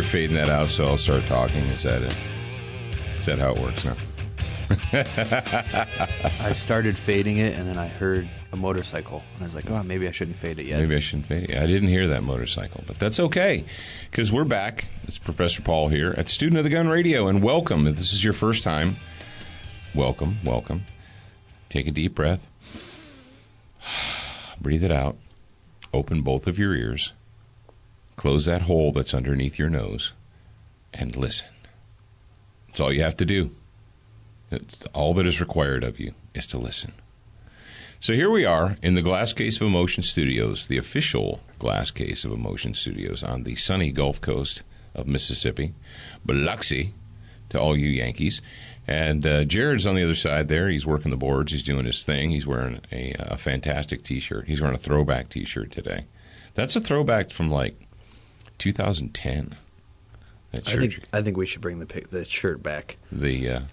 fading that out, so I'll start talking. Is that it? Is that how it works now? I started fading it, and then I heard a motorcycle. And I was like, oh, maybe I shouldn't fade it yet. Maybe I shouldn't fade it. I didn't hear that motorcycle, but that's okay, because we're back. It's Professor Paul here at Student of the Gun Radio, and welcome. If this is your first time, welcome, welcome. Take a deep breath. Breathe it out. Open both of your ears. Close that hole that's underneath your nose, and listen. That's all you have to do. It's all that is required of you is to listen. So here we are in the Glass Case of Emotion Studios, the official Glass Case of Emotion Studios on the sunny Gulf Coast of Mississippi. Biloxi to all you Yankees. And Jared's on the other side there. He's working the boards. He's doing his thing. He's wearing a fantastic T-shirt. He's wearing a throwback T-shirt today. That's a throwback from like 2010. I think we should bring the shirt back. The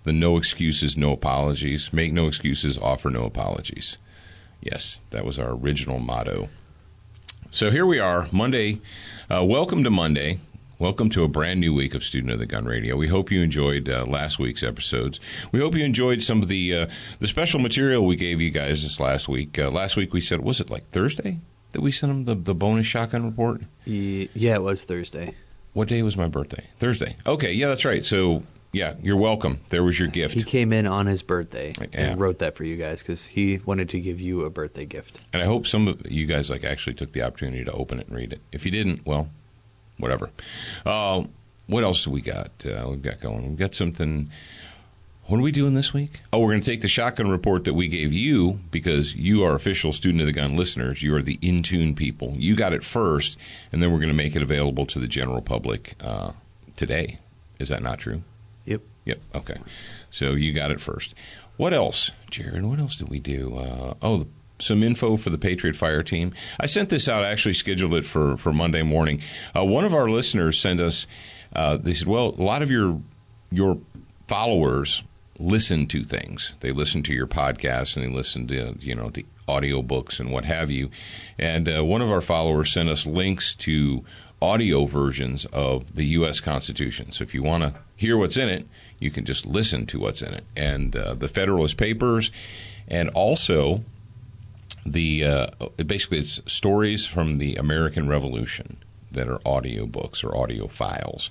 no excuses, no apologies. Make no excuses, offer no apologies. Yes, that was our original motto. So here we are, Monday. Welcome to Monday. Welcome to a brand new week of Student of the Gun Radio. We hope you enjoyed last week's episodes. We hope you enjoyed some of the special material we gave you guys this last week. Last week we said, was it like Thursday that we sent them the bonus shotgun report? Yeah, it was Thursday. What day was my birthday? Thursday. Okay, yeah, that's right. So, yeah, you're welcome. There was your gift. He came in on his birthday and wrote that for you guys because he wanted to give you a birthday gift. And I hope some of you guys actually took the opportunity to open it and read it. If you didn't, well, whatever. What else do we got? We've got going. We've got something. What are we doing this week? Oh, we're going to take the shotgun report that we gave you because you are official Student of the Gun listeners. You are the in-tune people. You got it first, and then we're going to make it available to the general public today. Is that not true? Yep. Okay. So you got it first. What else, Jared? What else did we do? Some info for the Patriot Fire Team. I sent this out. I actually scheduled it for Monday morning. One of our listeners sent us, they said, well, a lot of your followers listen to things. They listen to your podcasts and they listen to, the audio books and what have you. And one of our followers sent us links to audio versions of the U.S. Constitution. So if you want to hear what's in it, you can just listen to what's in it. And the Federalist Papers, and also basically it's stories from the American Revolution that are audio books or audio files.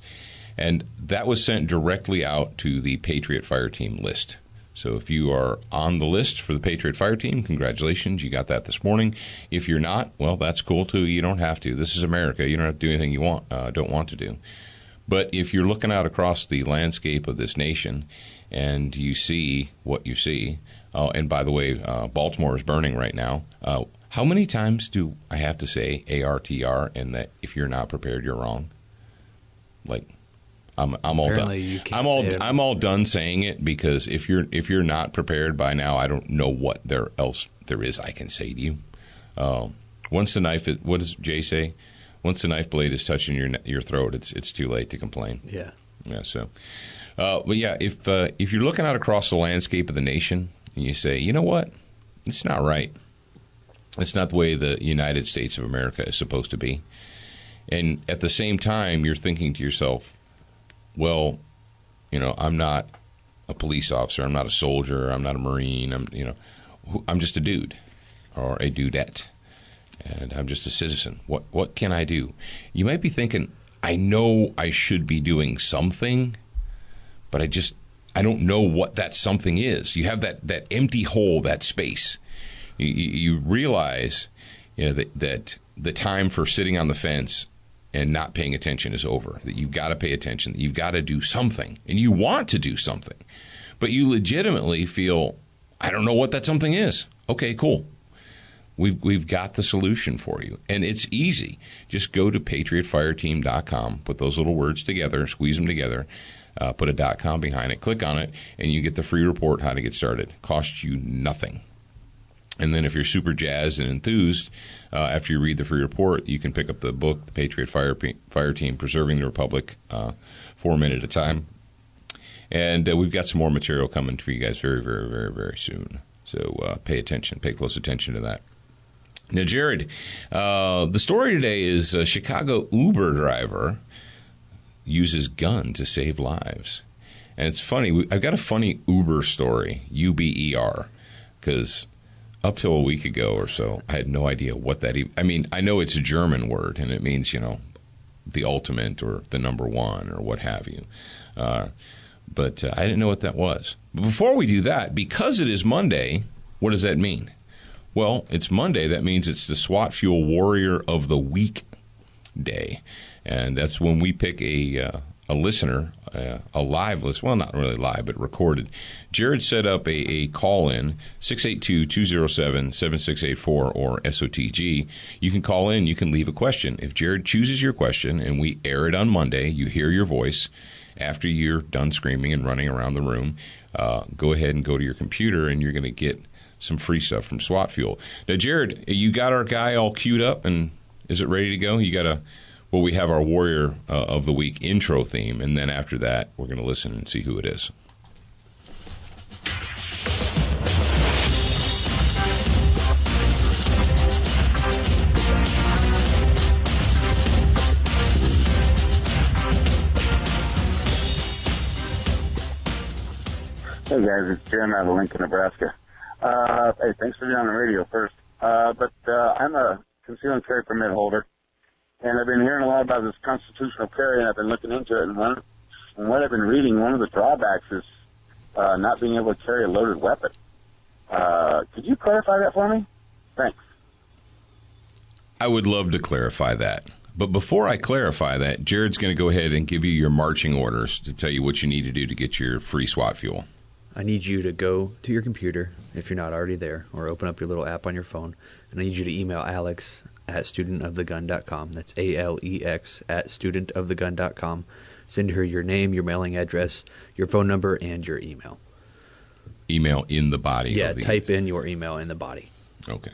And that was sent directly out to the Patriot Fire Team list. So if you are on the list for the Patriot Fire Team, congratulations, you got that this morning. If you're not, well, that's cool too. You don't have to. This is America. You don't have to do anything you don't want to do. But if you're looking out across the landscape of this nation and you see what you see, and by the way, Baltimore is burning right now. How many times do I have to say ARTR and that if you're not prepared, you're wrong? Like, I'm all done. I'm all done saying it because if you're not prepared by now, I don't know what else there is I can say to you. Once the knife, what does Jay say? Once the knife blade is touching your throat, it's too late to complain. Yeah. Yeah. So, but yeah, if you're looking out across the landscape of the nation and you say, you know what, it's not right. It's not the way the United States of America is supposed to be. And at the same time, you're thinking to yourself, well, I'm not a police officer. I'm not a soldier. I'm not a Marine. I'm just a dude or a dudette. And I'm just a citizen. What can I do? You might be thinking, I know I should be doing something, but I don't know what that something is. You have that empty hole, that space. You realize that the time for sitting on the fence and not paying attention is over, that you've got to pay attention, that you've got to do something, and you want to do something, but you legitimately feel, I don't know what that something is. Okay, cool. We've got the solution for you, and it's easy. Just go to patriotfireteam.com, put those little words together, squeeze them together, put a .com behind it, click on it, and you get the free report how to get started. Costs you nothing. And then if you're super jazzed and enthused, after you read the free report, you can pick up the book, The Patriot Fire Team, Preserving the Republic, 4 minutes at a time. And we've got some more material coming for you guys very, very, very, very soon. So pay attention, pay close attention to that. Now, Jared, the story today is a Chicago Uber driver use his gun to save lives. And it's funny. I've got a funny Uber story, Uber, because up till a week ago or so, I had no idea what that I mean, I know it's a German word, and it means, the ultimate or the number one or what have you. But I didn't know what that was. But before we do that, because it is Monday, what does that mean? Well, it's Monday. That means it's the SWAT Fuel Warrior of the Week day. And that's when we pick a listener, a live list. Well, not really live, but recorded. Jared set up a call-in, 682-207-7684 or SOTG. You can call in. You can leave a question. If Jared chooses your question and we air it on Monday, you hear your voice after you're done screaming and running around the room, go ahead and go to your computer, and you're going to get some free stuff from SWAT Fuel. Now, Jared, you got our guy all queued up, and is it ready to go? You got we have our Warrior of the Week intro theme, and then after that, we're going to listen and see who it is. Hey guys, it's Jim out of Lincoln, Nebraska. Hey, thanks for being on the radio first. But I'm a concealed carry permit holder, and I've been hearing a lot about this constitutional carry, and I've been looking into it. And from what I've been reading, one of the drawbacks is not being able to carry a loaded weapon. Could you clarify that for me? Thanks. I would love to clarify that. But before I clarify that, Jared's going to go ahead and give you your marching orders to tell you what you need to do to get your free SWAT fuel. I need you to go to your computer, if you're not already there, or open up your little app on your phone, and I need you to email Alex at studentofthegun.com. That's ALEX at studentofthegun.com. Send her your name, your mailing address, your phone number, and your email. Email in the body. Yeah, type in your email in the body. Okay.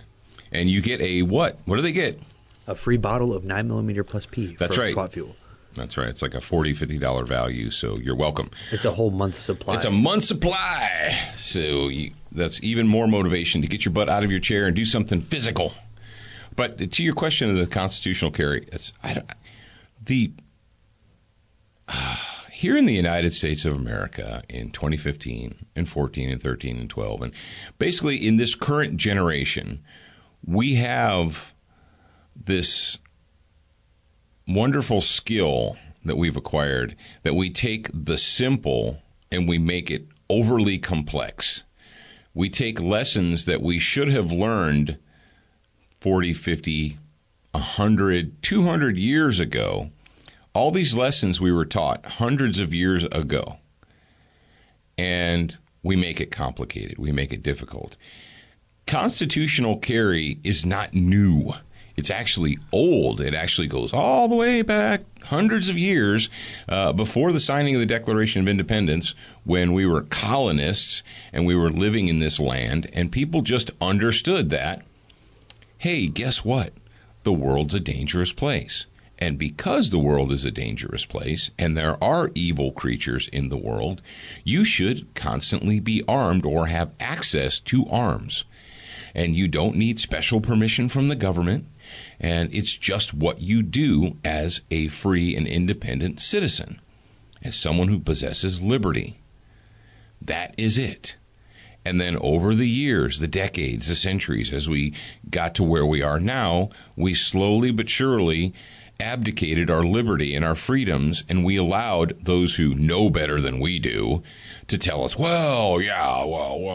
And you get a what? What do they get? A free bottle of 9mm plus P. That's for right. SWAT fuel. That's right. It's like a $40, $50 value, so you're welcome. It's a whole month's supply. It's a month's supply. So that's even more motivation to get your butt out of your chair and do something physical. But to your question of the constitutional carry, here in the United States of America in 2015 and 14 and 13 and 12, and basically in this current generation, we have this wonderful skill that we've acquired that we take the simple and we make it overly complex. We take lessons that we should have learned 40, 50, 100, 200 years ago. All these lessons we were taught hundreds of years ago. And we make it complicated. We make it difficult. Constitutional carry is not new. It's actually old. It actually goes all the way back hundreds of years before the signing of the Declaration of Independence, when we were colonists and we were living in this land, and people just understood that, hey, guess what? The world's a dangerous place. And because the world is a dangerous place and there are evil creatures in the world, you should constantly be armed or have access to arms. And you don't need special permission from the government. And it's just what you do as a free and independent citizen, as someone who possesses liberty. That is it. And then over the years, the decades, the centuries, as we got to where we are now, we slowly but surely abdicated our liberty and our freedoms, and we allowed those who know better than we do to tell us, well,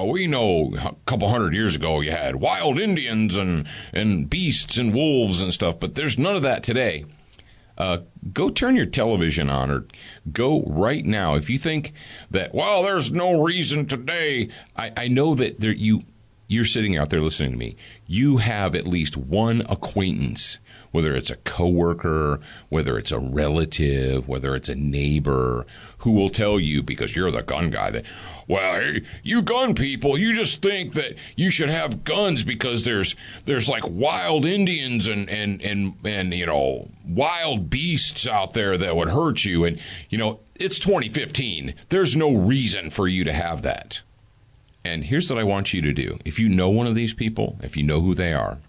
we know a couple hundred years ago you had wild Indians and beasts and wolves and stuff, but there's none of that today. Go turn your television on, or go right now. If you think that, well, there's no reason today, I know that you're sitting out there listening to me. You have at least one acquaintance, whether it's a coworker, whether it's a relative, whether it's a neighbor, who will tell you, because you're the gun guy, that, well, hey, you gun people, you just think that you should have guns because there's like wild Indians and you know, wild beasts out there that would hurt you. And, you know, it's 2015. There's no reason for you to have that. And here's what I want you to do. If you know one of these people, if you know who they are,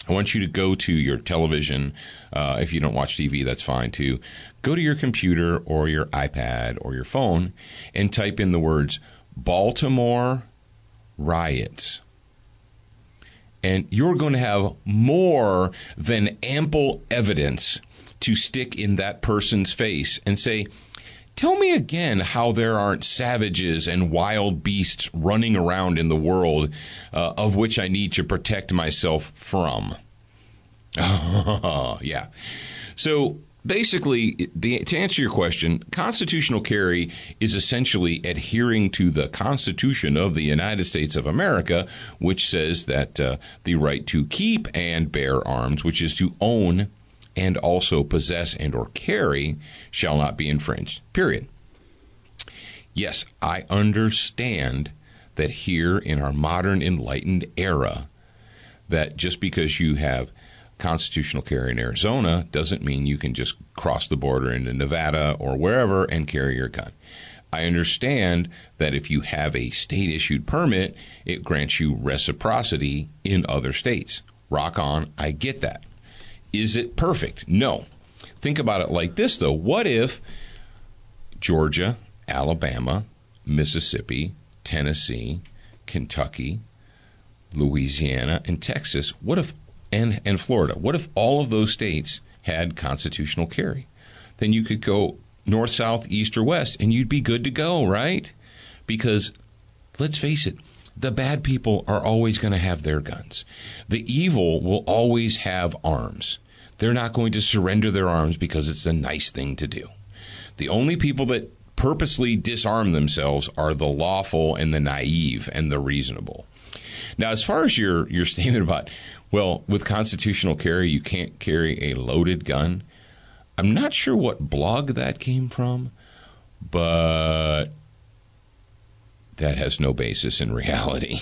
I want you to go to your television. If you don't watch TV, that's fine too. Go to your computer or your iPad or your phone and type in the words Baltimore riots. And you're going to have more than ample evidence to stick in that person's face and say, tell me again how there aren't savages and wild beasts running around in the world of which I need to protect myself from. Yeah. So basically, to answer your question, constitutional carry is essentially adhering to the Constitution of the United States of America, which says that the right to keep and bear arms, which is to own and also possess and or carry, shall not be infringed, period. Yes, I understand that here in our modern enlightened era, that just because you have constitutional carry in Arizona doesn't mean you can just cross the border into Nevada or wherever and carry your gun. I understand that if you have a state-issued permit, it grants you reciprocity in other states. Rock on, I get that. Is it perfect? No. Think about it like this, though. What if Georgia, Alabama, Mississippi, Tennessee, Kentucky, Louisiana, and Texas, what if and Florida, what if all of those states had constitutional carry? Then you could go north, south, east, or west, and you'd be good to go, right? Because let's face it, the bad people are always going to have their guns. The evil will always have arms. They're not going to surrender their arms because it's a nice thing to do. The only people that purposely disarm themselves are the lawful and the naive and the reasonable. Now, as far as your statement about, well, with constitutional carry, you can't carry a loaded gun, I'm not sure what blog that came from, but that has no basis in reality.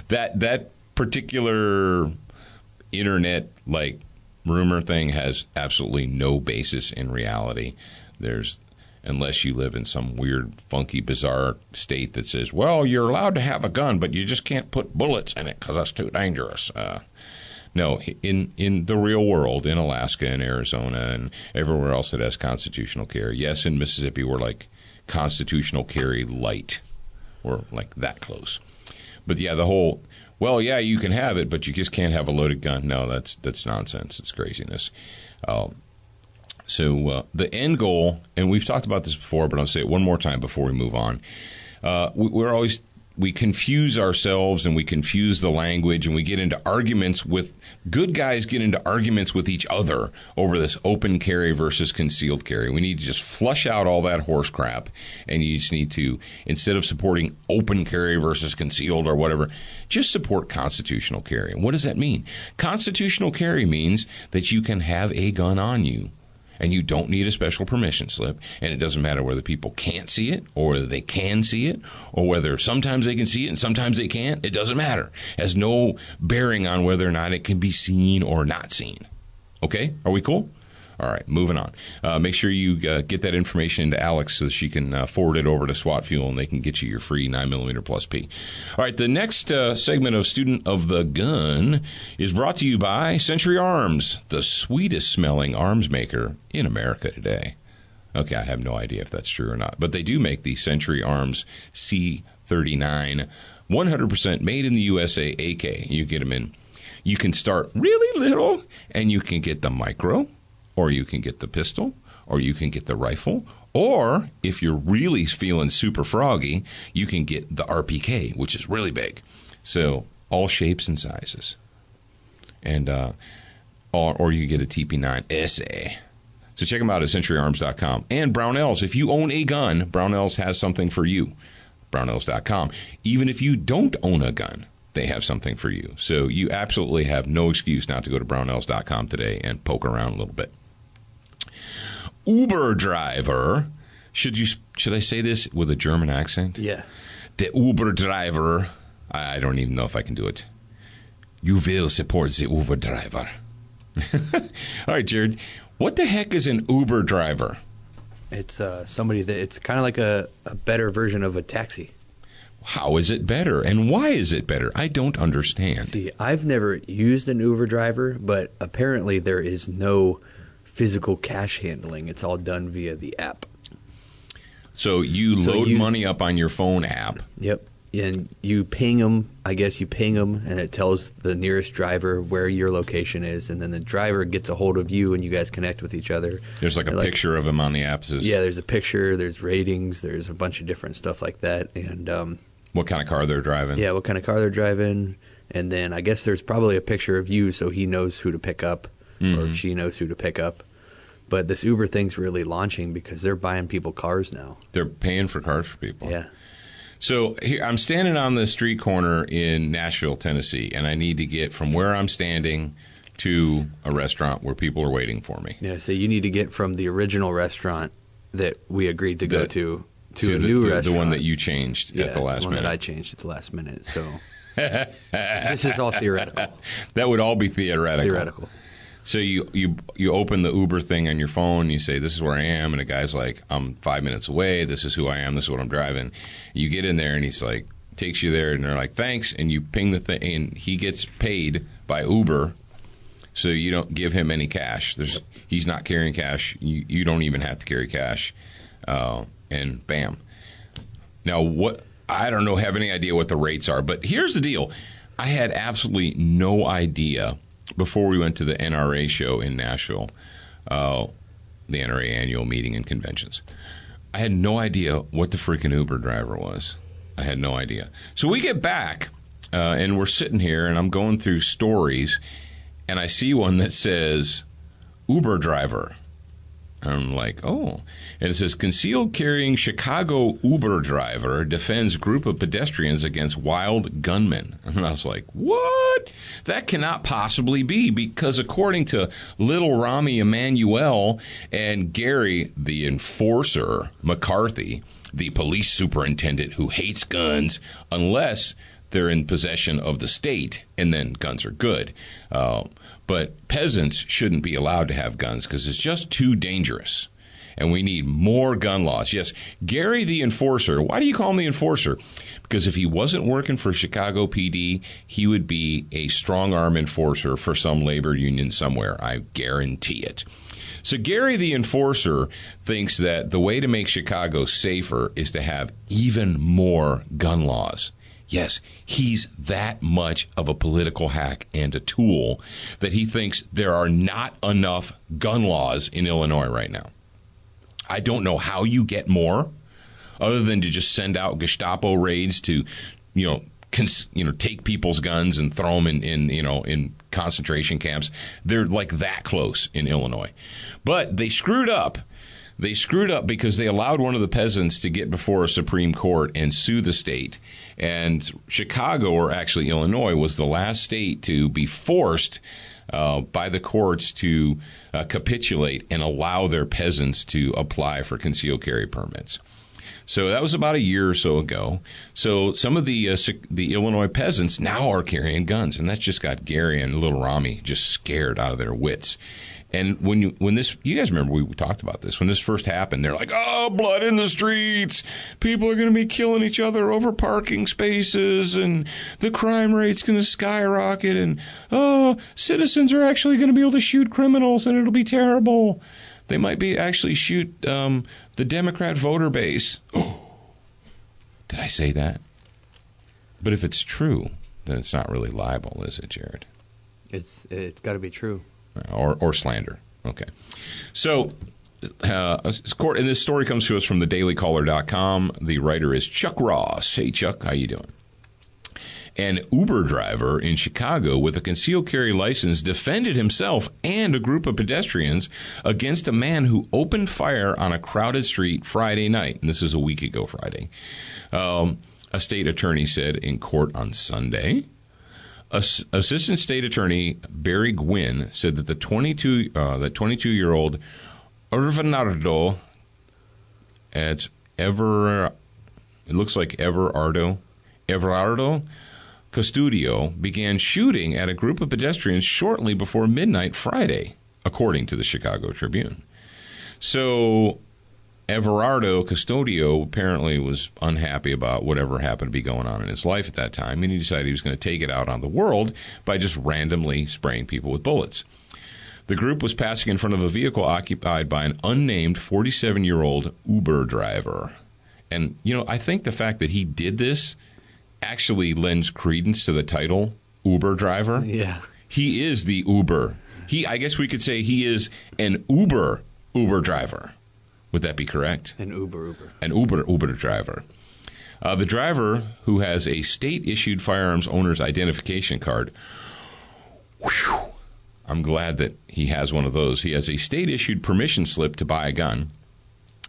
That particular internet rumor thing has absolutely no basis in reality. Unless you live in some weird, funky, bizarre state that says, well, you're allowed to have a gun, but you just can't put bullets in it because that's too dangerous. No, in the real world, in Alaska and Arizona and everywhere else that has constitutional carry. Yes, in Mississippi, we're like constitutional carry light. We're like that close. But yeah, the whole, well, yeah, you can have it, but you just can't have a loaded gun. No, that's nonsense. It's craziness. So the end goal, and we've talked about this before, but I'll say it one more time before we move on. We confuse ourselves and we confuse the language and we get into arguments with, good guys get into arguments with each other over this open carry versus concealed carry. We need to just flush out all that horse crap, and you just need to, instead of supporting open carry versus concealed or whatever, just support constitutional carry. And what does that mean? Constitutional carry means that you can have a gun on you. And you don't need a special permission slip. And it doesn't matter whether people can't see it or whether they can see it or whether sometimes they can see it and sometimes they can't. It doesn't matter. It has no bearing on whether or not it can be seen or not seen. Okay? Are we cool? All right, moving on. Make sure you get that information into Alex so that she can forward it over to SWAT Fuel and they can get you your free 9mm plus P. All right, the next segment of Student of the Gun is brought to you by Century Arms, the sweetest smelling arms maker in America today. Okay, I have no idea if that's true or not, but they do make the Century Arms C39, 100% made in the USA AK. You get them in. You can start really little and you can get the micro, or you can get the pistol, or you can get the rifle, or if you're really feeling super froggy, you can get the RPK, which is really big. So all shapes and sizes. And or you get a TP9 SA. So check them out at centuryarms.com. And Brownells, if you own a gun, Brownells has something for you. Brownells.com. Even if you don't own a gun, they have something for you. So you absolutely have no excuse not to go to Brownells.com today and poke around a little bit. Uber driver, should I say this with a German accent? Yeah. The Uber driver, I don't even know if I can do it. You will support the Uber driver. All right, Jared, what the heck is an Uber driver? It's somebody that, it's kind of like a better version of a taxi. How is it better? And why is it better? I don't understand. See, I've never used an Uber driver, but apparently there is no physical cash handling. It's all done via the app. So you load money up on your phone app. Yep. And you ping them. I guess you ping them, and it tells the nearest driver where your location is, and then the driver gets a hold of you, and you guys connect with each other. There's like a picture of him on the app. Yeah, there's a picture. There's ratings. There's a bunch of different stuff like that. And what kind of car they're driving. Yeah, what kind of car they're driving. And then I guess there's probably a picture of you, so he knows who to pick up, or she knows who to pick up. But this Uber thing's really launching because they're buying people cars now. They're paying for cars for people. Yeah. So here, I'm standing on the street corner in Nashville, Tennessee, and I need to get from where I'm standing to a restaurant where people are waiting for me. Yeah, so you need to get from the original restaurant that we agreed to go to a new restaurant. The one that you changed at the last minute. The one that I changed at the last minute. So this is all theoretical. That would all be theoretical. Theoretical. So you open the Uber thing on your phone, you say, this is where I am, and a guy's like, I'm 5 minutes away, this is who I am, this is what I'm driving. You get in there, and he's like, takes you there, and they're like, thanks, and you ping the thing, and he gets paid by Uber, so you don't give him any cash. He's not carrying cash. You don't even have to carry cash, and bam. Now, I don't know, have any idea what the rates are, but here's the deal. I had absolutely no idea before we went to the NRA show in Nashville, the NRA annual meeting and conventions. I had no idea what the freaking Uber driver was. I had no idea. So we get back, and we're sitting here, and I'm going through stories, and I see one that says, Uber driver. I'm like, oh. And it says, concealed carrying Chicago Uber driver defends group of pedestrians against wild gunmen. And I was like, what? That cannot possibly be, because according to Little Rami Emanuel and Gary, the enforcer, McCarthy, the police superintendent who hates guns unless they're in possession of the state, and then guns are good. But peasants shouldn't be allowed to have guns because it's just too dangerous. And we need more gun laws. Yes, Gary the enforcer. Why do you call him the enforcer? Because if he wasn't working for Chicago PD, he would be a strong-arm enforcer for some labor union somewhere. I guarantee it. So Gary the enforcer thinks that the way to make Chicago safer is to have even more gun laws. Yes, he's that much of a political hack and a tool that he thinks there are not enough gun laws in Illinois right now. I don't know how you get more other than to just send out Gestapo raids to, take people's guns and throw them in concentration camps. They're like that close in Illinois. But they screwed up. They screwed up because they allowed one of the peasants to get before a Supreme Court and sue the state. And Chicago, or actually Illinois, was the last state to be forced by the courts to capitulate and allow their peasants to apply for concealed carry permits. So that was about a year or so ago. So some of the Illinois peasants now are carrying guns, and that's just got Gary and Little Rami just scared out of their wits. And when this, you guys remember we talked about this, when this first happened, they're like, oh, blood in the streets. People are going to be killing each other over parking spaces, and the crime rate's going to skyrocket, and, oh, citizens are actually going to be able to shoot criminals, and it'll be terrible. They might be actually shoot the Democrat voter base. Oh, did I say that? But if it's true, then it's not really libel, is it, Jared? It's got to be true. Or slander. Okay. So, and this story comes to us from thedailycaller.com. The writer is Chuck Ross. Hey, Chuck, how you doing? An Uber driver in Chicago with a concealed carry license defended himself and a group of pedestrians against a man who opened fire on a crowded street Friday night. And this is a week ago Friday. A state attorney said in court on Sunday. Assistant State Attorney Barry Gwynn said that the 22-year-old Everardo, it looks like Everardo Custodio began shooting at a group of pedestrians shortly before midnight Friday, according to the Chicago Tribune. So Everardo Custodio apparently was unhappy about whatever happened to be going on in his life at that time, and he decided he was going to take it out on the world by just randomly spraying people with bullets. The group was passing in front of a vehicle occupied by an unnamed 47-year-old Uber driver. And, I think the fact that he did this actually lends credence to the title, Uber driver. Yeah. He is the Uber. I guess we could say he is an Uber driver. Would that be correct? An Uber. An Uber driver. The driver, who has a state-issued firearms owner's identification card, I'm glad that he has one of those. He has a state-issued permission slip to buy a gun,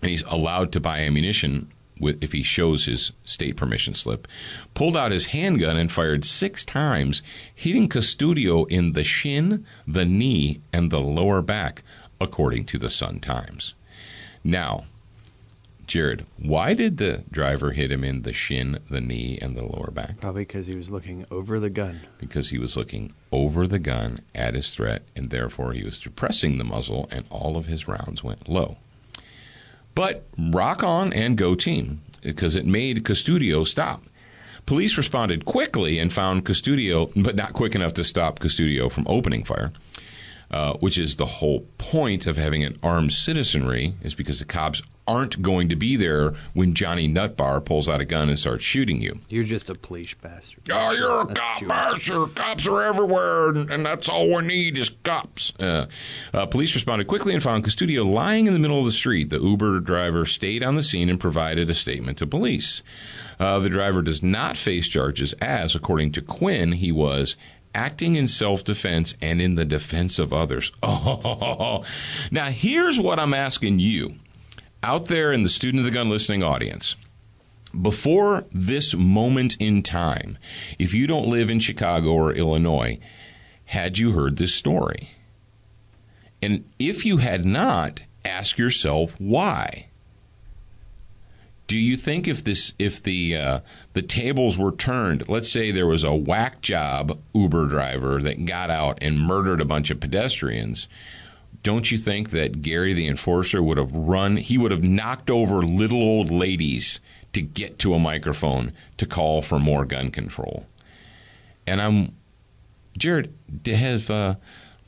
and he's allowed to buy ammunition if he shows his state permission slip, pulled out his handgun and fired 6 times, hitting Custodio in the shin, the knee, and the lower back, according to the Sun-Times. Now, Jared, why did the driver hit him in the shin, the knee, and the lower back? Probably because he was looking over the gun. Because he was looking over the gun at his threat, and therefore he was depressing the muzzle, and all of his rounds went low. But rock on and go team, because it made Custodio stop. Police responded quickly and found Custodio, but not quick enough to stop Custodio from opening fire, which is the whole point of having an armed citizenry, is because the cops aren't going to be there when Johnny Nutbar pulls out a gun and starts shooting you. You're just a police bastard. Oh, you're a cop bastard. Cops are everywhere, and that's all we need is cops. Police responded quickly and found Custodio lying in the middle of the street. The Uber driver stayed on the scene and provided a statement to police. The driver does not face charges as, according to Quinn, he was acting in self-defense and in the defense of others. Oh, now here's what I'm asking you. Out there in the Student of the Gun listening audience, before this moment in time, if you don't live in Chicago or Illinois, had you heard this story? And if you had not, ask yourself why. Do you think if the tables were turned, let's say there was a whack job Uber driver that got out and murdered a bunch of pedestrians, don't you think that Gary the Enforcer would have knocked over little old ladies to get to a microphone to call for more gun control? And Jared, has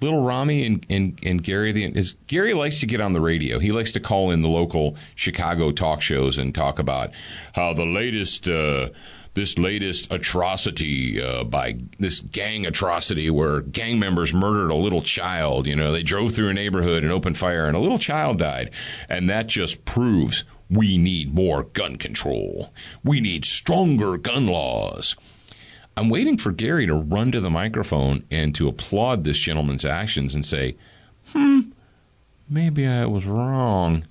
little Rami and Gary, Gary likes to get on the radio. He likes to call in the local Chicago talk shows and talk about how the latest atrocity by this gang atrocity where gang members murdered a little child. They drove through a neighborhood and opened fire and a little child died. And that just proves we need more gun control. We need stronger gun laws. I'm waiting for Gary to run to the microphone and to applaud this gentleman's actions and say, maybe I was wrong.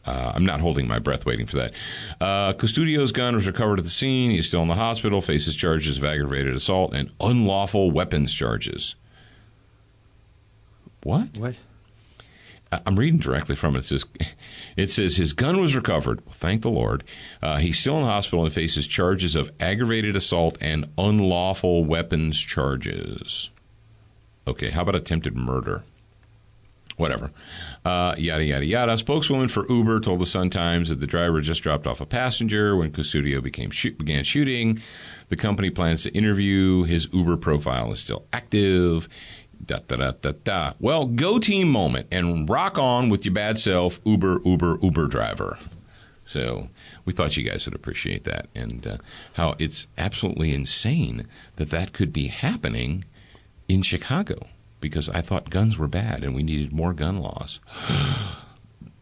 I'm not holding my breath waiting for that. Custodio's gun was recovered at the scene. He's still in the hospital, faces charges of aggravated assault and unlawful weapons charges. What? I'm reading directly from it. It says his gun was recovered. Thank the Lord. He's still in the hospital and faces charges of aggravated assault and unlawful weapons charges. Okay, how about attempted murder? Whatever. Yada, yada, yada. Spokeswoman for Uber told the Sun-Times that the driver just dropped off a passenger when Custodio began shooting. The company plans to interview. His Uber profile is still active. Well, go team moment and rock on with your bad self, Uber driver. So we thought you guys would appreciate that, and how it's absolutely insane that could be happening in Chicago, because I thought guns were bad and we needed more gun laws.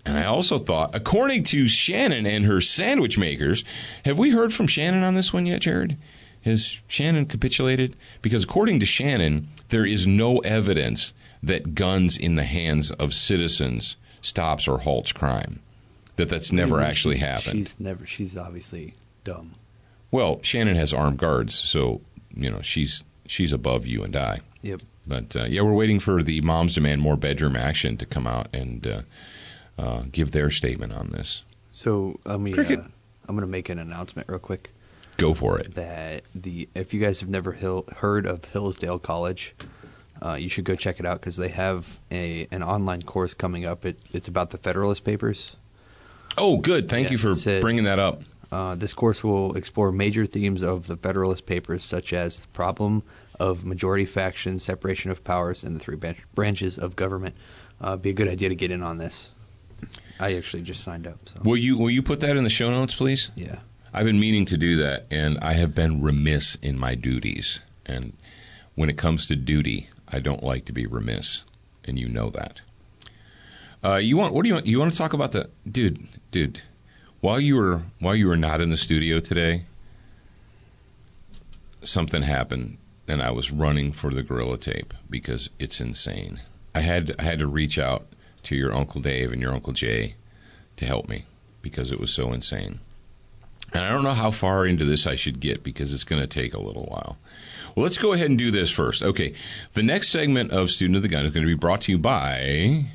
And I also thought, according to Shannon and her sandwich makers, have we heard from Shannon on this one yet, Jared? Has Shannon capitulated? Because according to Shannon, there is no evidence that guns in the hands of citizens stops or halts crime. That's never actually happened. She's obviously dumb. Well, Shannon has armed guards, so she's above you and I. Yep. But we're waiting for the Moms Demand More Bedroom Action to come out and give their statement on this. So I'm going to make an announcement real quick. Go for it. That if you guys have never heard of Hillsdale College, you should go check it out because they have an online course coming up. It's about the Federalist Papers. Oh, good. Thank Yeah, you for it says- bringing that up. This course will explore major themes of the Federalist Papers, such as the problem of majority faction, separation of powers, and the three branches of government. Be a good idea to get in on this. I actually just signed up. So. Will you put that in the show notes, please? Yeah. I've been meaning to do that, and I have been remiss in my duties. And when it comes to duty, I don't like to be remiss, and you know that. What do you want? You want to talk about the dude? While you were not in the studio today, something happened, and I was running for the Gorilla Tape because it's insane. I had to reach out to your Uncle Dave and your Uncle Jay to help me because it was so insane. And I don't know how far into this I should get because it's going to take a little while. Well, let's go ahead and do this first. Okay, the next segment of Student of the Gun is going to be brought to you by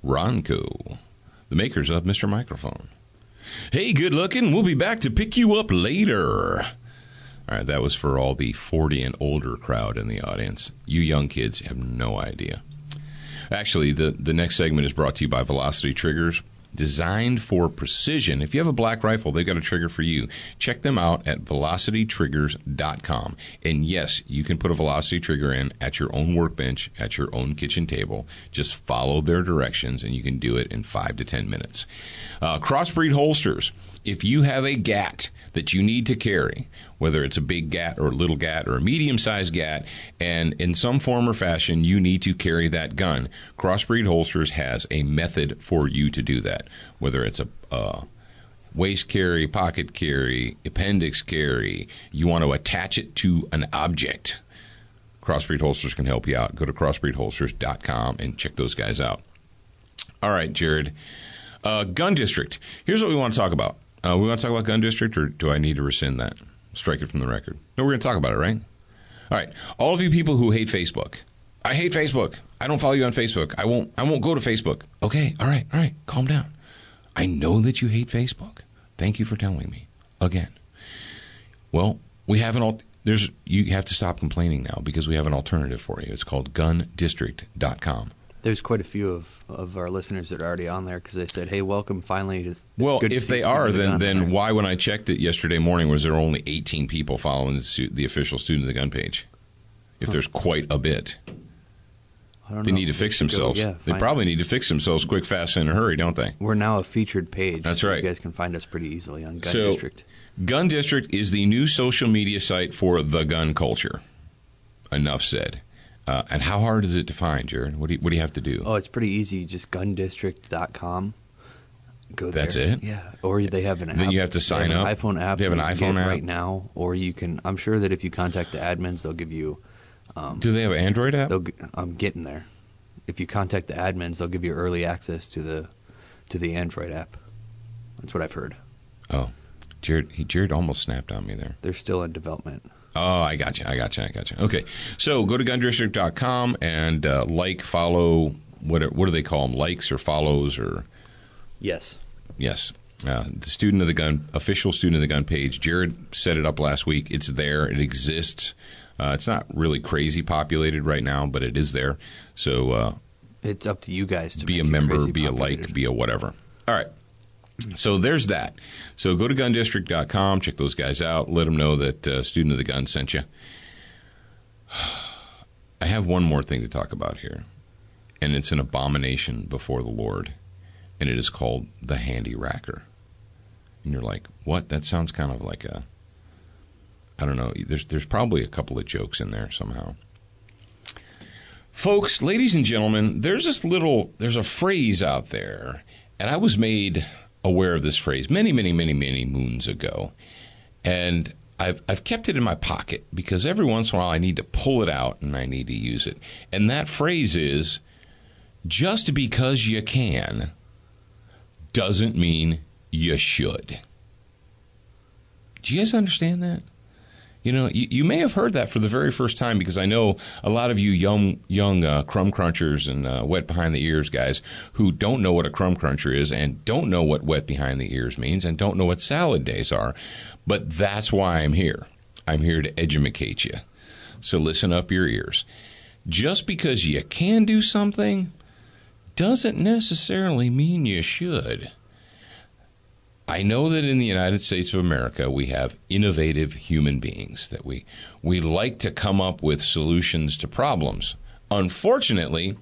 Ronco, the makers of Mr. Microphone. Hey, good looking. We'll be back to pick you up later. All right, that was for all the 40 and older crowd in the audience. You young kids have no idea. Actually, the next segment is brought to you by Velocity Triggers, designed for precision. If you have a black rifle, they've got a trigger for you. Check them out at velocitytriggers.com. And yes, you can put a velocity trigger in at your own workbench, at your own kitchen table. Just follow their directions, and you can do it in 5 to 10 minutes. Crossbreed holsters. If you have a GAT that you need to carry, whether it's a big GAT or a little GAT or a medium-sized GAT, and in some form or fashion you need to carry that gun, Crossbreed Holsters has a method for you to do that, whether it's a waist carry, pocket carry, appendix carry, you want to attach it to an object. Crossbreed Holsters can help you out. Go to crossbreedholsters.com and check those guys out. All right, Jared. Gun District. Here's what we want to talk about. We want to talk about Gun District, or do I need to rescind that? Strike it from the record. No, we're going to talk about it, right? All right. All of you people who hate Facebook. I hate Facebook. I don't follow you on Facebook. I won't go to Facebook. Okay. All right. Calm down. I know that you hate Facebook. Thank you for telling me again. Well, we have you have to stop complaining now because we have an alternative for you. It's called gundistrict.com. There's quite a few of our listeners that are already on there because they said, "Hey, welcome! Finally." It's well, good to if see they some are, of the gun then there. why, when I checked it yesterday morning, was there only 18 people following the official Student of the Gun page? If there's quite a bit, I don't they know. need to fix themselves. They find probably need to fix themselves quick, fast, and in a hurry, don't they? We're now a featured page. That's so right. You guys can find us pretty easily on Gun So, District. Gun District is the new social media site for the gun culture. Enough said. And how hard is it to find, Jared? What do you have to do? Oh, it's pretty easy. Just gundistrict.com. Go there. That's it? Yeah. Or they have an app. Then you have to sign They have up? an iPhone app. They have an that you can iPhone get app? right now. Or you can. I'm sure that if you contact the admins, they'll give you. Do they have an Android app? I'm getting there. If you contact the admins, they'll give you early access to the Android app. That's what I've heard. Oh, Jared almost snapped on me there. They're still in development. Oh, I got you. Okay, so go to gundistrict.com and follow, what do they call them? Likes or follows or? Yes. Yes. The Student of the Gun, official Student of the Gun page. Jared set it up last week. It's there. It exists. It's not really crazy populated right now, but it is there. So it's up to you guys to be a make it member, crazy be a populated. like, be a whatever. All right. So there's that. So go to gundistrict.com, check those guys out, let them know that Student of the Gun sent you. I have one more thing to talk about here, and it's an abomination before the Lord, and it is called the Handy Racker. And you're like, what? That sounds kind of like I don't know. There's probably a couple of jokes in there somehow. Folks, ladies and gentlemen, there's a phrase out there, and I was made aware of this phrase many moons ago, and I've kept it in my pocket because every once in a while I need to pull it out and I need to use it. And that phrase is, just because you can doesn't mean you should. Do you guys understand that? You know, you may have heard that for the very first time because I know a lot of you young crumb crunchers and wet behind the ears guys who don't know what a crumb cruncher is and don't know what wet behind the ears means and don't know what salad days are. But that's why I'm here. I'm here to educate you. So listen up your ears. Just because you can do something doesn't necessarily mean you should. I know that in the United States of America, we have innovative human beings, that we like to come up with solutions to problems. Unfortunately,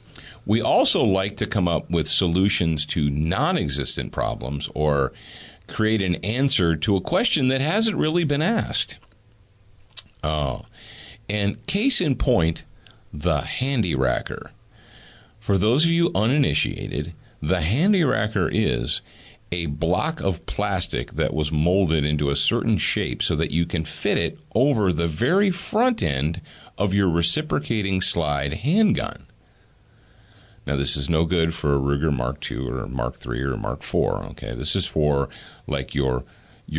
we also like to come up with solutions to non-existent problems or create an answer to a question that hasn't really been asked. And case in point, the Handy Racker. For those of you uninitiated, the Handy Racker is a block of plastic that was molded into a certain shape so that you can fit it over the very front end of your reciprocating slide handgun. Now, this is no good for a Ruger Mark II or Mark III or Mark IV, okay? This is for, like, your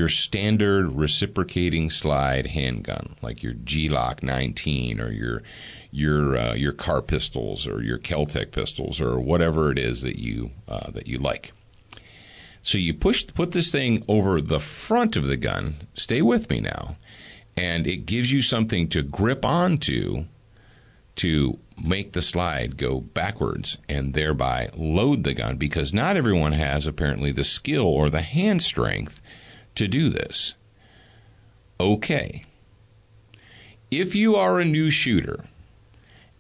standard reciprocating slide handgun, like your Glock 19 or your Car pistols or your Kel-Tec pistols or whatever it is that you like. So you put this thing over the front of the gun. Stay with me now. And it gives you something to grip onto to make the slide go backwards and thereby load the gun, because not everyone has apparently the skill or the hand strength to do this. Okay. If you are a new shooter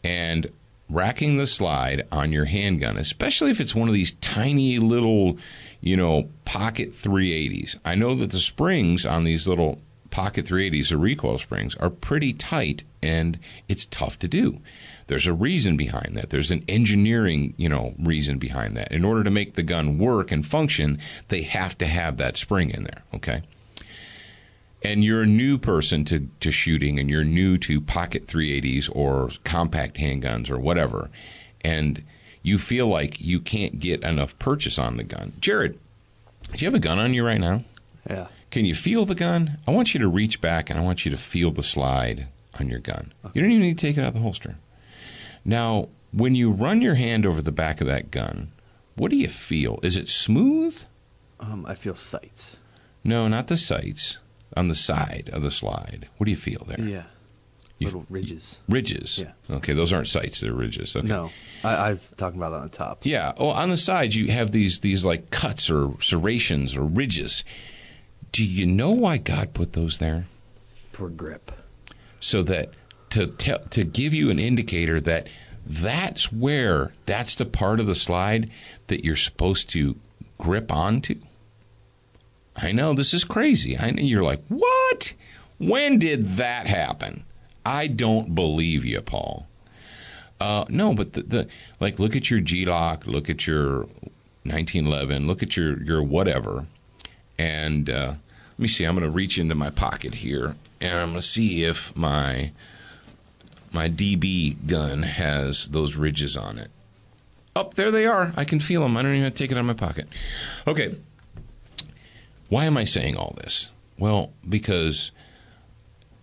and racking the slide on your handgun, especially if it's one of these tiny little, pocket 380s. I know that the springs on these little pocket 380s, the recoil springs, are pretty tight, and it's tough to do. There's a reason behind that. There's an engineering, reason behind that. In order to make the gun work and function, they have to have that spring in there, okay? And you're a new person to shooting, and you're new to pocket 380s or compact handguns or whatever, and you feel like you can't get enough purchase on the gun. Jared, do you have a gun on you right now? Yeah. Can you feel the gun? I want you to reach back, and I want you to feel the slide on your gun. Okay. You don't even need to take it out of the holster. Now, when you run your hand over the back of that gun, what do you feel? Is it smooth? I feel sights. No, not the sights. On the side of the slide. What do you feel there? Yeah. Little ridges. Ridges? Yeah. Okay, those aren't sights, they're ridges. Okay. No, I was talking about that on the top. Yeah, well, on the sides you have these like cuts or serrations or ridges. Do you know why God put those there? For grip. So that to give you an indicator that that's the part of the slide that you're supposed to grip onto. I know, this is crazy. I know you're like, what? When did that happen? I don't believe you, Paul. No, but the look at your Glock, look at your 1911, look at your whatever, and let me see. I'm going to reach into my pocket here, and I'm going to see if my DB gun has those ridges on it. Oh, there they are. I can feel them. I don't even have to take it out of my pocket. Okay. Why am I saying all this? Well, because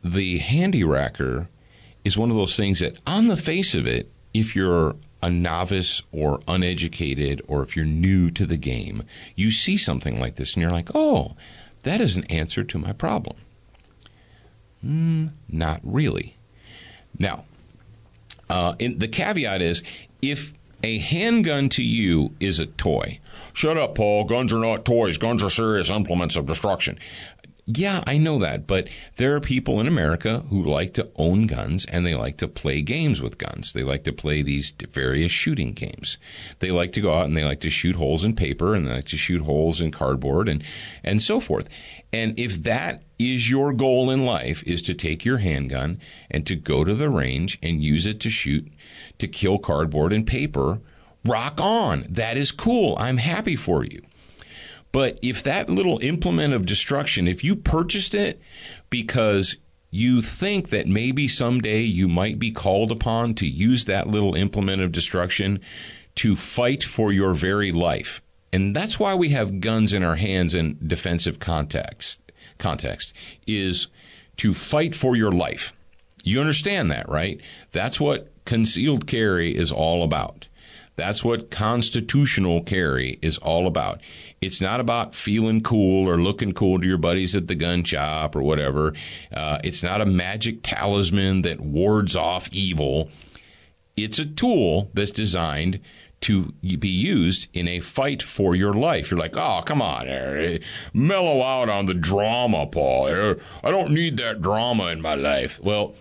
the Handy Racker is one of those things that, on the face of it, if you're a novice or uneducated, or if you're new to the game, you see something like this and you're like, oh, that is an answer to my problem. Not really. Now, the caveat is, if a handgun to you is a toy. Shut up, Paul. Guns are not toys. Guns are serious implements of destruction. Yeah, I know that, but there are people in America who like to own guns, and they like to play games with guns. They like to play these various shooting games. They like to go out and they like to shoot holes in paper, and they like to shoot holes in cardboard, and so forth. And if that is your goal in life, is to take your handgun and to go to the range and use it to shoot, to kill cardboard and paper, rock on. That is cool. I'm happy for you. But if that little implement of destruction, if you purchased it because you think that maybe someday you might be called upon to use that little implement of destruction to fight for your very life, and that's why we have guns in our hands in defensive context, is to fight for your life. You understand that, right? That's what concealed carry is all about. That's what constitutional carry is all about. It's not about feeling cool or looking cool to your buddies at the gun shop or whatever. It's not a magic talisman that wards off evil. It's a tool that's designed to be used in a fight for your life. You're like, oh, come on, mellow out on the drama, Paul. I don't need that drama in my life. Well,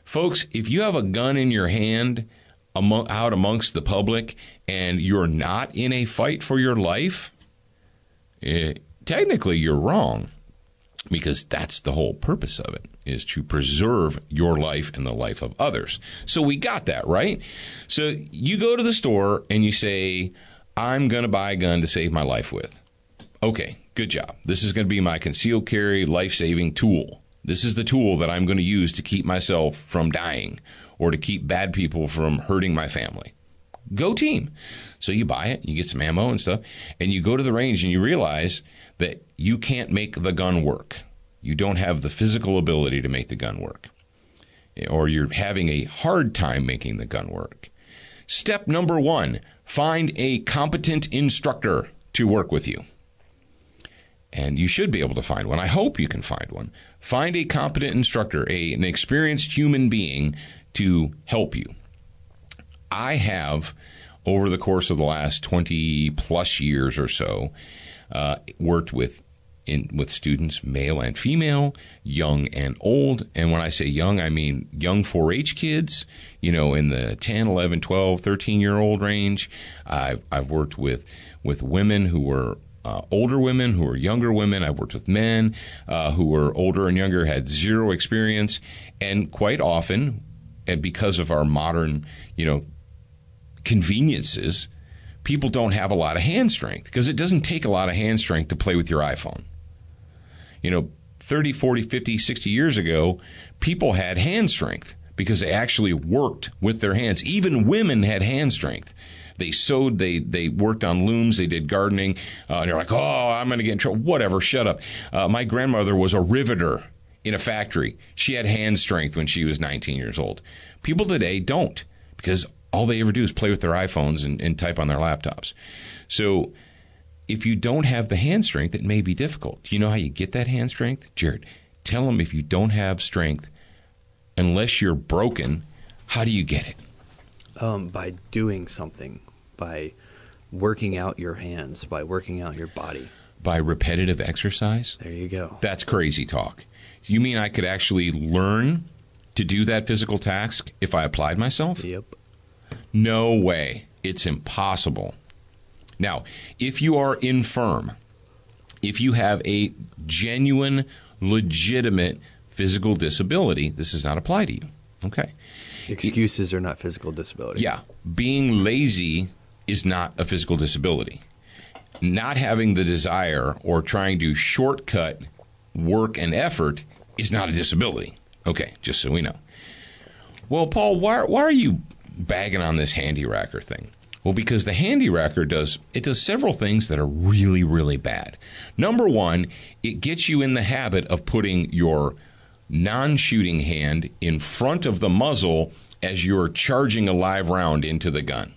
folks, if you have a gun in your hand out amongst the public and you're not in a fight for your life, technically you're wrong, because that's the whole purpose of it, is to preserve your life and the life of others. So we got that, right? So you go to the store and you say, I'm going to buy a gun to save my life with. Okay, good job. This is going to be my concealed carry life-saving tool. This is the tool that I'm going to use to keep myself from dying or to keep bad people from hurting my family. Go team. So you buy it, you get some ammo and stuff, and you go to the range and you realize that you can't make the gun work. You don't have the physical ability to make the gun work. Or you're having a hard time making the gun work. Step number 1, find a competent instructor to work with you. And you should be able to find one. I hope you can find one. Find a competent instructor, an experienced human being to help you. I have, over the course of the last 20 plus years or so, worked with students, male and female, young and old. And when I say young, I mean young 4-H kids, in the 10, 11, 12, 13-year-old range. I've worked with women who were older women, who were younger women. I've worked with men who were older and younger, had zero experience. And quite often, and because of our modern, conveniences, people don't have a lot of hand strength, because it doesn't take a lot of hand strength to play with your iPhone. 30, 40, 50, 60 years ago, people had hand strength because they actually worked with their hands. Even women had hand strength. They sewed, they worked on looms, they did gardening. And you're like, oh, I'm going to get in trouble. Whatever, shut up. My grandmother was a riveter in a factory. She had hand strength when she was 19 years old. People today don't, because all they ever do is play with their iPhones and type on their laptops. So if you don't have the hand strength, it may be difficult. Do you know how you get that hand strength? Jared, tell them, if you don't have strength, unless you're broken, how do you get it? By doing something, by working out your hands, by working out your body. By repetitive exercise? There you go. That's crazy talk. You mean I could actually learn to do that physical task if I applied myself? Yep. No way. It's impossible. Now, if you are infirm, if you have a genuine, legitimate physical disability, this does not apply to you. Okay. Excuses are not physical disability. Yeah. Being lazy is not a physical disability. Not having the desire or trying to shortcut work and effort is not a disability. Okay, just so we know. Well, Paul, why are you bagging on this Handy Racker thing? Well, because the Handy Racker does several things that are really, really bad. Number one, it gets you in the habit of putting your non-shooting hand in front of the muzzle as you're charging a live round into the gun.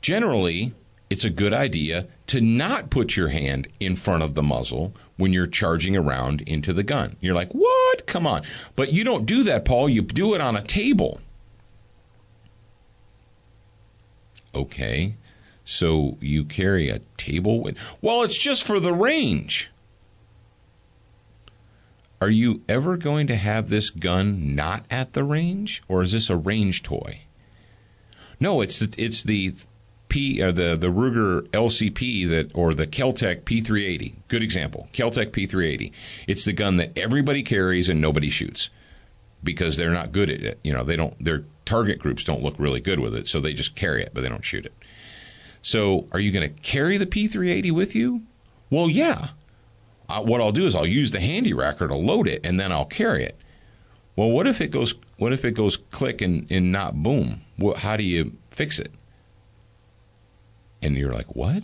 Generally, it's a good idea to not put your hand in front of the muzzle when you're charging a round into the gun. You're like, what? Come on. But you don't do that, Paul. You do it on a table. Okay, so you carry a table with... Well, it's just for the range. Are you ever going to have this gun not at the range, or is this a range toy? No, it's the Ruger LCP or the Kel-Tec P380. Good example. Kel-Tec P380. It's the gun that everybody carries and nobody shoots because they're not good at it. Their target groups don't look really good with it, so they just carry it, but they don't shoot it. So, are you going to carry the P380 with you? Well, yeah. What I'll do is I'll use the Handy Racker to load it, and then I'll carry it. Well, what if it goes click and not boom? How do you fix it? And you're like, what?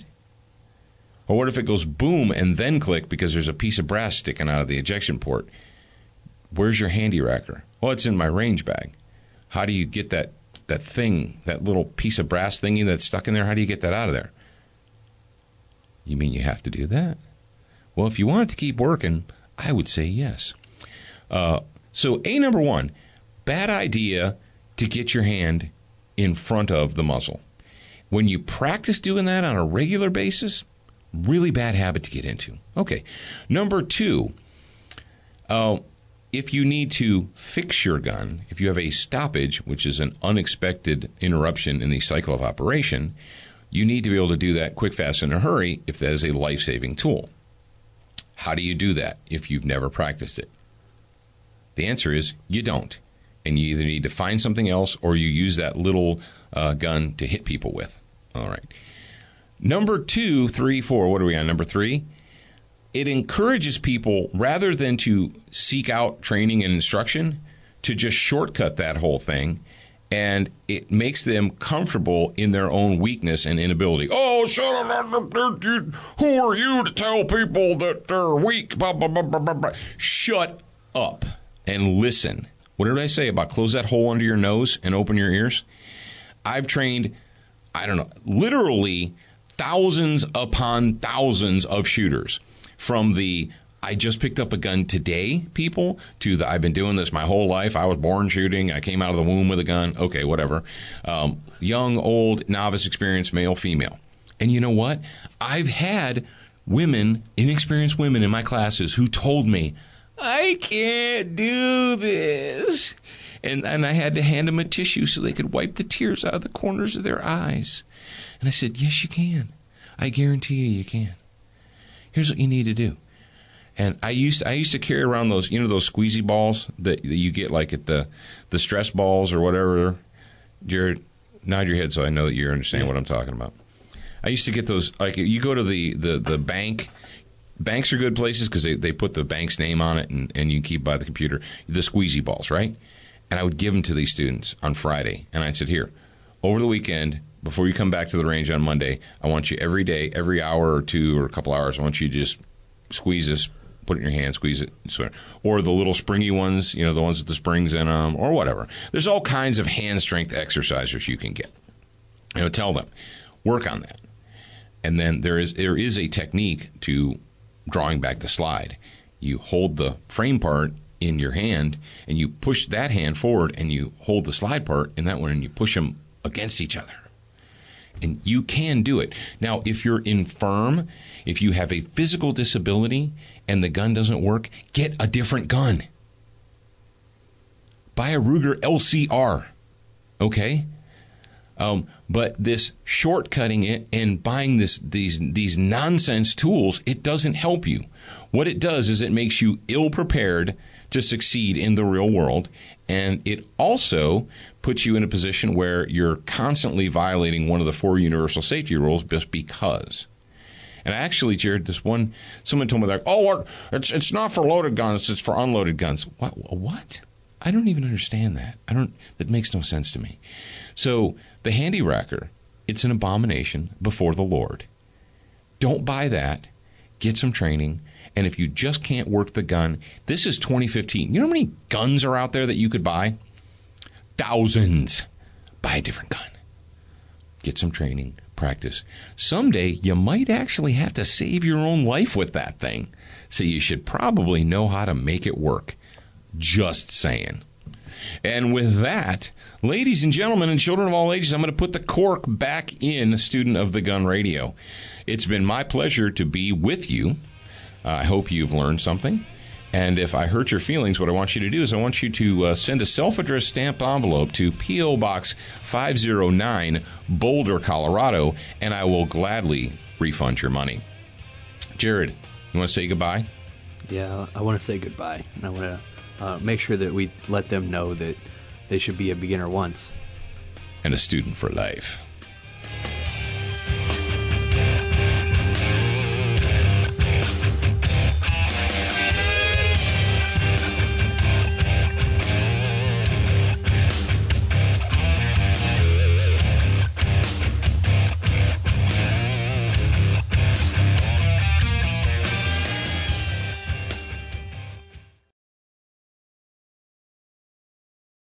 Or what if it goes boom and then click because there's a piece of brass sticking out of the ejection port? Where's your Handy Racker? Well, it's in my range bag. How do you get that thing, that little piece of brass thingy that's stuck in there? How do you get that out of there? You mean you have to do that? Well, if you want it to keep working, I would say yes. So number one, bad idea to get your hand in front of the muzzle. When you practice doing that on a regular basis, really bad habit to get into. Okay. Number 2, if you need to fix your gun, if you have a stoppage, which is an unexpected interruption in the cycle of operation, you need to be able to do that quick, fast, in a hurry if that is a life-saving tool. How do you do that if you've never practiced it? The answer is you don't. And you either need to find something else or you use that little gun to hit people with. All right. Number 2, 3, 4, what are we on? Number 3? It encourages people, rather than to seek out training and instruction, to just shortcut that whole thing. And it makes them comfortable in their own weakness and inability. Oh, shut up. Who are you to tell people that they're weak? Blah, blah, blah, blah, blah. Shut up and listen. What did I say about close that hole under your nose and open your ears? I've trained, literally thousands upon thousands of shooters. From the I just picked up a gun today people to the I've been doing this my whole life. I was born shooting. I came out of the womb with a gun. Okay, whatever. Young, old, novice, experienced, male, female. And you know what? I've had women, inexperienced women in my classes who told me, I can't do this. And I had to hand them a tissue so they could wipe the tears out of the corners of their eyes. And I said, yes, you can. I guarantee you can. Here's what you need to do. And I used to carry around those, those squeezy balls that you get like at the stress balls or whatever. Jared, nod your head so I know that you understand what I'm talking about. I used to get those, like you go to the bank. Banks are good places because they put the bank's name on it and you can keep by the computer. The squeezy balls, right? And I would give them to these students on Friday. And I said, here, over the weekend, before you come back to the range on Monday, I want you every day, every hour or two or a couple hours, I want you to just squeeze this, put it in your hand, squeeze it, or the little springy ones, the ones with the springs in them, or whatever. There's all kinds of hand strength exercises you can get. Tell them, work on that. And then there is a technique to drawing back the slide. You hold the frame part in your hand, and you push that hand forward, and you hold the slide part in that one, and you push them against each other. And you can do it. Now, if you're infirm, if you have a physical disability and the gun doesn't work, get a different gun. Buy a Ruger LCR, okay? But this shortcutting it and buying these nonsense tools, it doesn't help you. What it does is it makes you ill-prepared to succeed in the real world, and it also puts you in a position where you're constantly violating one of the 4 universal safety rules just because. And actually, Jared, someone told me that, it's not for loaded guns, it's for unloaded guns. What? I don't even understand that. That makes no sense to me. So the Handy Racker, it's an abomination before the Lord. Don't buy that. Get some training. And if you just can't work the gun, this is 2015. You know how many guns are out there that you could buy? Thousands. Buy a different gun. Get some training. Practice. Someday, you might actually have to save your own life with that thing. So you should probably know how to make it work. Just saying. And with that, ladies and gentlemen and children of all ages, I'm going to put the cork back in Student of the Gun Radio. It's been my pleasure to be with you. I hope you've learned something. And if I hurt your feelings, what I want you to do is I want you to send a self-addressed stamped envelope to P.O. Box 509, Boulder, Colorado, and I will gladly refund your money. Jared, you want to say goodbye? Yeah, I want to say goodbye. And I want to make sure that we let them know that they should be a beginner once and a student for life.